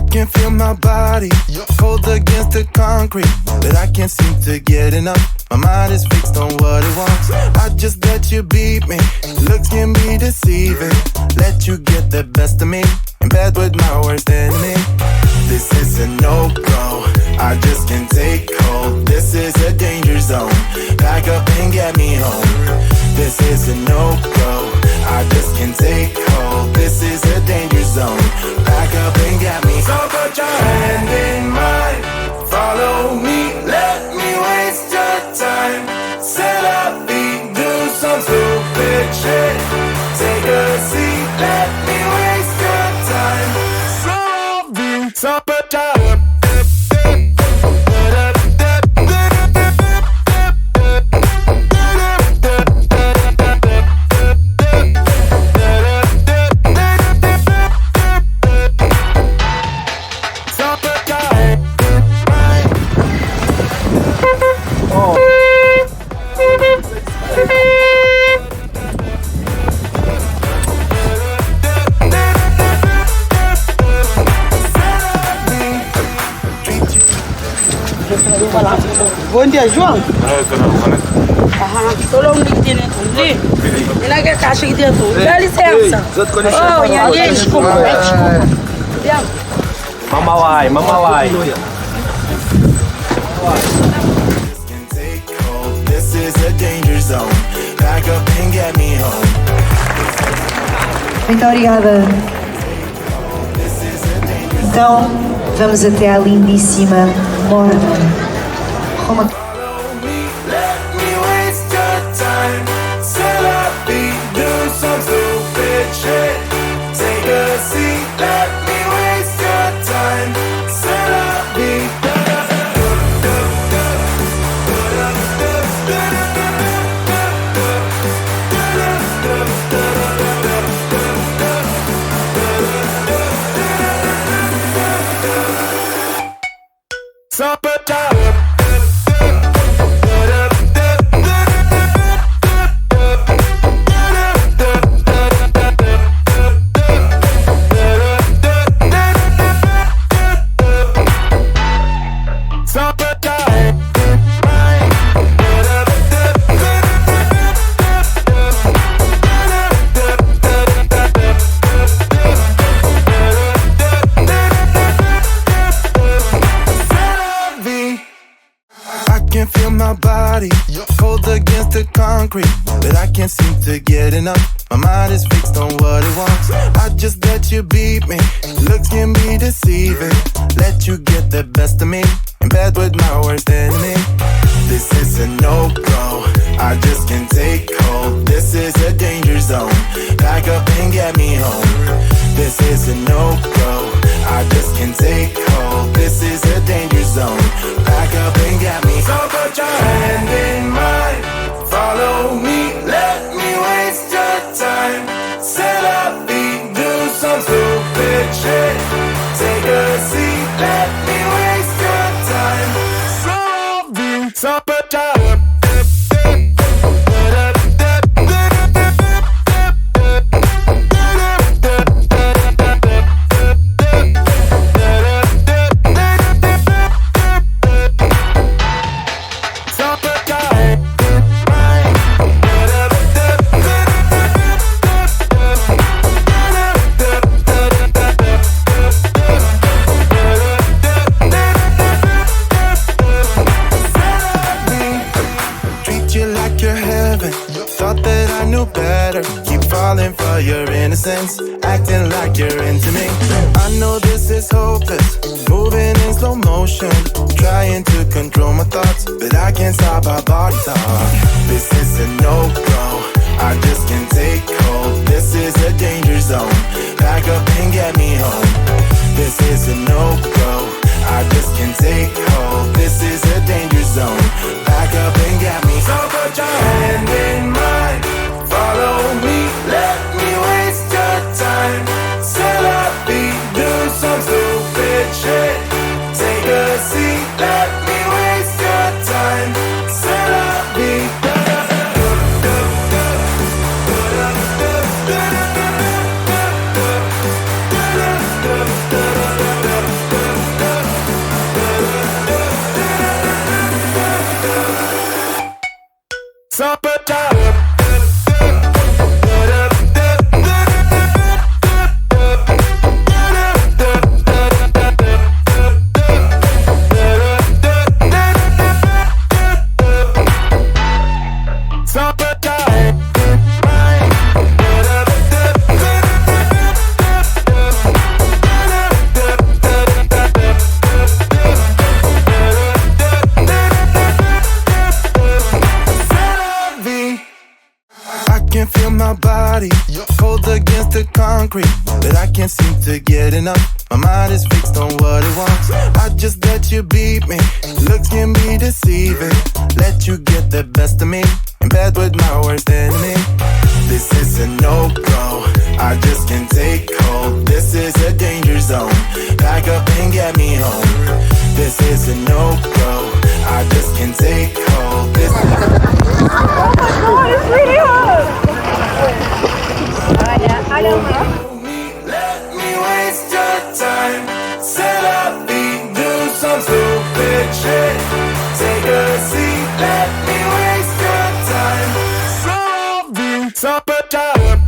can feel my body cold against the concrete, but I can't seem to get enough. My mind is fixed on what it wants. I just let you beat me. Looks can be deceiving. Let you get the best of me. In bed with my worst enemy. This is a no-go. I just can't take hold. This is a danger zone. Pack up and get me home. This is a no-go. I just can't take hold. This is a danger zone. Pack up and get me. So put your hand in mine. Follow me. Let me waste your time. Set up feet. Do some stupid shit. Take a seat. Let me waste your time. So put your Bondia João? Tolong bikin itu. Ini lagi kasih dia tuh. Dá licença. Oh, nyanyi, desculpa. Mamawai, mamawai. This is a danger zone. Pack up and get me home. Muito obrigada. Então, vamos até a lindíssima Morna. Roma. Let me waste your time. Set up feet, do some stupid shit. Take a seat, let me waste your time. Set up feet. Cold against the concrete, but I can't seem to get enough. My mind is fixed on what it wants. I just let you beat me. Looks can be deceiving. Let you get the best of me. In bed with my worst enemy. This is a no-go. I just can't take hold. This is a danger zone. Pack up and get me home. This is a no-go. I just can't take hold. This is a danger zone. Pack up and get me. So put your hand in mine. Follow me. Let me waste your time. Set up feet. Do some stupid shit. Take a seat. Let me waste your time. So put your your innocence, acting like you're into me. I know this is hopeless, moving in slow motion, trying to control my thoughts, but I can't stop our body talk. This is a no-go, I just can't take hold. This is a danger zone, pack up and get me home. This is a no-go, I just can't take hold. This is a danger zone, pack up and get me. So put your hand in mine, follow me, let me waste your time. Set up feet, do some stupid shit. Take a seat, let me waste your time. Set up feet. against the concrete, but I can't seem to get enough. My mind is fixed on what it wants. I just let you beat me. Looks can be deceiving. Let you get the best of me. In bed with my worst enemy. This is a no-go. I just can't take hold. This is a danger zone. Pack up and get me home. This is a no-go. I just can't take hold. This is It's really hot. I don't know. Let me waste your time. Set up, do some stupid shit. Take a seat. Let me waste your time. Summertime.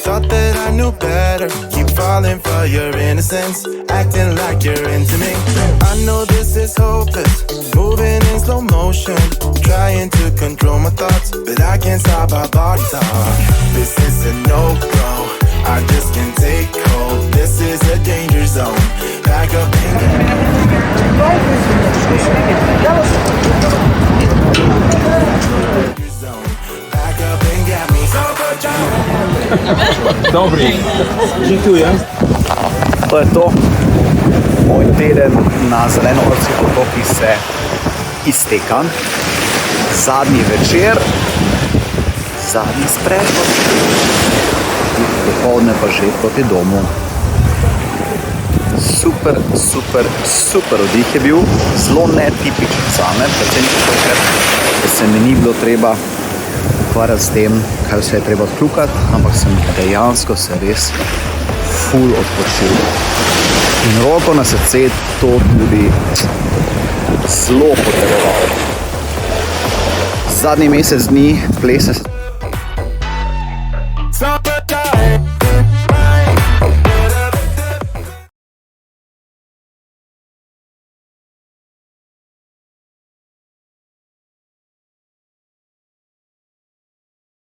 Thought that I knew better. Keep falling for your innocence, acting like you're into me. I know this is hopeless, moving in slow motion, trying to control my thoughts, but I can't stop our body talk. This is a no-go. I just can't take hold. This is a danger zone. Pack up and get me. Dobri. Dziękuję. To je to. Moj teden na Zelenortskih otokih se izteka. Zadnji večer, zadnji sprehod, dopoldne pa že proti domu. Super oddih je bil, zelo netipičen zame, predvsem zato, ker se mi ni bilo treba ukvarjati s tem, kaj vse je treba odkljukati, ampak sem dejansko se res ful odpočil. In roko na srce to tudi zelo potreboval. Zadnji mesec dni plesa se...